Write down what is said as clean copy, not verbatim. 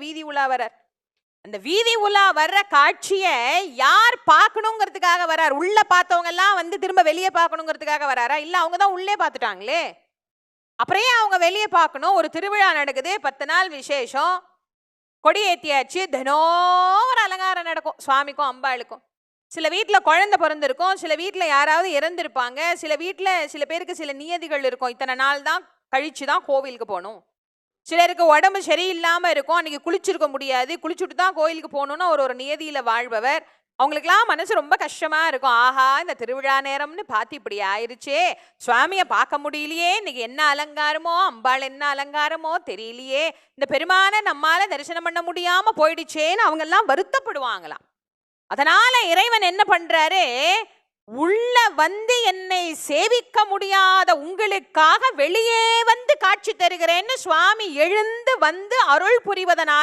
வீதி உலா வர்றார். அந்த வீதி உலா வர்ற காட்சிய யார் பார்க்கணுங்கிறதுக்காக வர்றார்? உள்ள பார்த்தவங்க எல்லாம் திரும்ப வெளியே பார்க்கணுங்கிறதுக்காக வர்றாரா? இல்ல அவங்க தான் உள்ளே பார்த்துட்டாங்களே, அப்புறம் அவங்க வெளியே பார்க்கணும்? ஒரு திருவிழா நடக்குது, 10 நாள் விசேஷம், கொடியேத்தியாச்சு, தினம் ஒரு அலங்காரம் நடக்கும் சுவாமிக்கும் அம்பாளுக்கும். சில வீட்டில் குழந்தை பிறந்திருக்கும், சில வீட்டில் யாராவது இறந்திருப்பாங்க, சில வீட்டில் சில பேருக்கு சில நியதிகள் இருக்கும், இத்தனை நாள் தான் கழிச்சு தான் கோவிலுக்கு போகணும். சிலருக்கு உடம்பு சரியில்லாமல் இருக்கும், அன்னைக்கு குளிச்சிருக்க முடியாது, குளிச்சுட்டு தான் கோயிலுக்கு போகணும்னு ஒரு நியதியில் வாழ்பவர். அவங்களுக்கெல்லாம் மனசு ரொம்ப கஷ்டமா இருக்கும். ஆஹா, இந்த திருவிழா நேரம்னு பார்த்து இப்படி ஆயிடுச்சே, சுவாமியை பார்க்க முடியலையே, இன்னைக்கு என்ன அலங்காரமோ, அம்பாள் என்ன அலங்காரமோ தெரியலையே, இந்த பெருமானை நம்மால தரிசனம் பண்ண முடியாம போயிடுச்சேன்னு அவங்க எல்லாம் வருத்தப்படுவாங்களாம். அதனால இறைவன் என்ன பண்றாரு? உள்ள என்னை சேவிக்க முடியாத உங்களுக்காக வெளியே காட்சி தருகிறேன்னு சுவாமி எழுந்து அருள் புரிவதனால